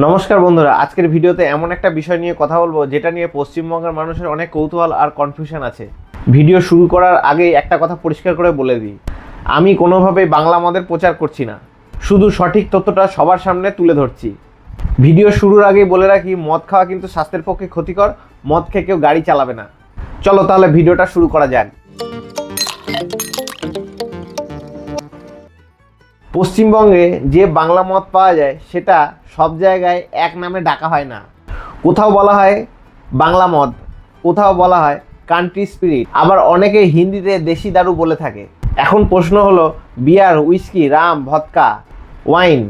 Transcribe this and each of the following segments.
নমস্কার বন্ধুরা, আজকের ভিডিওতে এমন একটা বিষয় নিয়ে কথা বলবো যেটা নিয়ে পশ্চিমবঙ্গের মানুষের অনেক কৌতূহল আর কনফিউশন আছে। ভিডিও শুরু করার আগে একটা কথা পরিষ্কার করে বলে দিই, আমি কোনোভাবেই বাংলা মদের প্রচার করছি না, শুধু সঠিক তথ্যটা সবার সামনে তুলে ধরছি। ভিডিও শুরুর আগেই বলে রাখি, মদ খাওয়া কিন্তু স্বাস্থ্যের পক্ষে ক্ষতিকর, মদ খেয়ে কেউ গাড়ি চালাবে না। চলো তাহলে ভিডিওটা শুরু করা যাক। পশ্চিমবঙ্গে যে বাংলা মদ পাওয়া যায় সেটা সব জায়গায় এক নামে ডাকা হয় না। কোথাও বলা হয় বাংলা মদ, কোথাও বলা হয় কান্ট্রি স্পিরিট, আবার অনেকে হিন্দিতে দেশি দারু বলে থাকে। এখন প্রশ্ন হলো, বিয়ার, উইস্কি, রাম, ভদকা, ওয়াইন,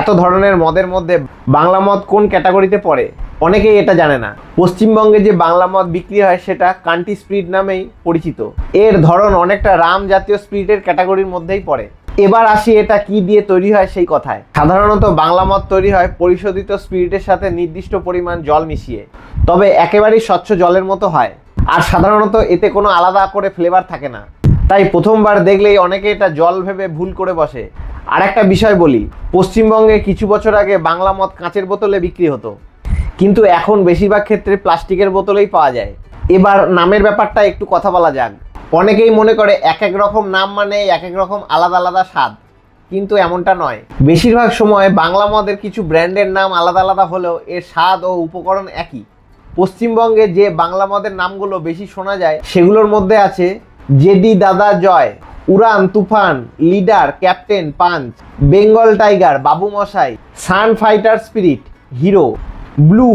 এত ধরনের মদের মধ্যে বাংলা মদ কোন ক্যাটাগরিতে পড়ে? অনেকেই এটা জানে না। পশ্চিমবঙ্গে যে বাংলা মদ বিক্রি হয় সেটা কান্ট্রি স্পিরিট নামেই পরিচিত। এর ধরন অনেকটা রাম জাতীয় স্পিরিটের ক্যাটাগরির মধ্যেই পড়ে। এবার আসি এটা কি দিয়ে তৈরি হয় সেই কথায়। সাধারণত বাংলা মদ তৈরি হয় পরিশোধিত স্পিরিটের সাথে নির্দিষ্ট পরিমাণ জল মিশিয়ে, তবে একেবারেই স্বচ্ছ জলের মতো হয়, আর সাধারণত এতে কোনো আলাদা করে ফ্লেভার থাকে না। তাই প্রথমবার দেখলেই অনেকে এটা জল ভেবে ভুল করে বসে। আর একটা বিষয় বলি, পশ্চিমবঙ্গে কিছু বছর আগে বাংলা মদ কাঁচের বোতলে বিক্রি হতো, কিন্তু এখন বেশিরভাগ ক্ষেত্রে প্লাস্টিকের বোতলেই পাওয়া যায়। এবার নামের ব্যাপারটা একটু কথা বলা যাক। অনেকেই মনে করে এক এক রকম নাম মানে এক এক রকম আলাদা আলাদা স্বাদ, কিন্তু এমনটা নয়। বেশিরভাগ সময় বাংলা মদের কিছু ব্র্যান্ডের নাম আলাদা আলাদা হলেও এর স্বাদ ও উপকরণ একই। পশ্চিমবঙ্গে যে বাংলা মদের নামগুলো বেশি শোনা যায় সেগুলোর মধ্যে আছে JD, Dada, Joy, Uran, Tufan, leader, captain, punch, Bengal tiger, Babu Moshai, sun fighter spirit, hero, blue,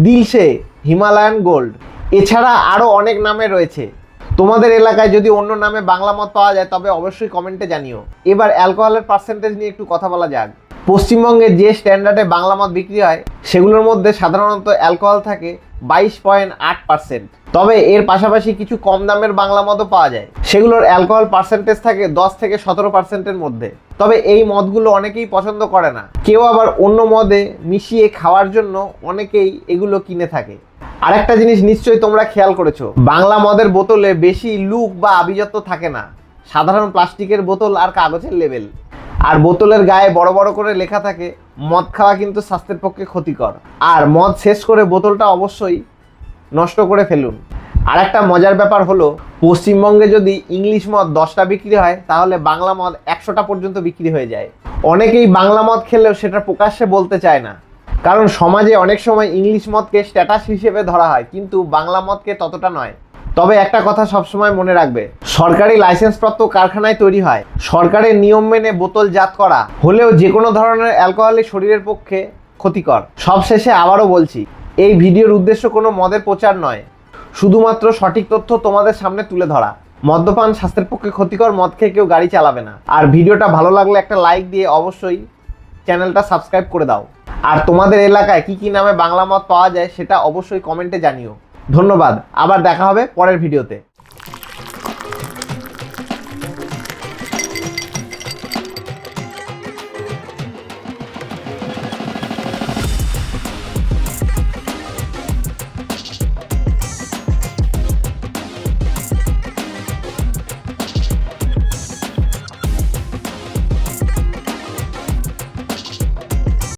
Dilse, Himalayan gold. এছাড়া আরও অনেক নামে রয়েছে। তোমাদের এলাকায় যদি অন্য নামে বাংলা মদ পাওয়া যায় তবে অবশ্যই কমেন্টে জানিও। এবার অ্যালকোহলের পার্সেন্টেজ নিয়ে একটু কথা বলা যাক। পশ্চিমবঙ্গে যে স্ট্যান্ডার্ডে বাংলা মদ বিক্রি হয় সেগুলোর মধ্যে সাধারণত অ্যালকোহল থাকে 22.8%, তবে এর পাশাপাশি কিছু কম দামের বাংলা মদও পাওয়া যায়, সেগুলোর অ্যালকোহল পার্সেন্টেজ থাকে 10 থেকে 17%-এর মধ্যে। তবে এই মদগুলো অনেকেই পছন্দ করে না, কেউ আবার অন্য মদে মিশিয়ে খাওয়ার জন্য অনেকেই এগুলো কিনে থাকে। আরেকটা জিনিস নিশ্চয়ই তোমরা খেয়াল করেছো, বাংলা মদের বোতলে বেশি লুক বা আভিজাত্য থাকে না, সাধারণ প্লাস্টিকের বোতল আর কাগজের লেবেল, আর বোতলের গায়ে বড় বড় করে লেখা থাকে মদ খাওয়া কিন্তু স্বাস্থ্যের পক্ষে ক্ষতিকর। আর মদ শেষ করে বোতলটা অবশ্যই নষ্ট করে ফেলুন। আর একটা মজার ব্যাপার হলো, পশ্চিমবঙ্গে যদি ইংলিশ মদ 10টা বিক্রি হয় তাহলে বাংলা মদ 100টা পর্যন্ত বিক্রি হয়ে যায়। অনেকেই বাংলা মদ খেলেও সেটা প্রকাশ্যে বলতে চায় না, কারণ সমাজে অনেক সময় ইংলিশ মদকে স্ট্যাটাস হিসেবে ধরা হয়, কিন্তু বাংলা মদকে ততটা নয়। তবে একটা কথা সবসময় মনে রাখবে, সরকারি লাইসেন্সপ্রাপ্ত কারখানায় তৈরি হয়, সরকারের নিয়ম মেনে বোতলজাত করা হলেও যে কোনো ধরনের অ্যালকোহলই শরীরের পক্ষে ক্ষতিকর। সবশেষে আবারও বলছি, এই ভিডিওর উদ্দেশ্য কোনো মদের প্রচার নয়, শুধুমাত্র সঠিক তথ্য তোমাদের সামনে তুলে ধরা। মদ্যপান স্বাস্থ্যের পক্ষে ক্ষতিকর, মদ খেয়ে কেউ গাড়ি চালাবে না। আর ভিডিওটা ভালো লাগলে একটা লাইক দিয়ে অবশ্যই চ্যানেলটা সাবস্ক্রাইব করে দাও। আর তোমাদের এলাকায় কি কি নামে বাংলা মদ পাওয়া যায় সেটা অবশ্যই কমেন্টে জানিও। ধন্যবাদ, আবার দেখা হবে পরের ভিডিওতে।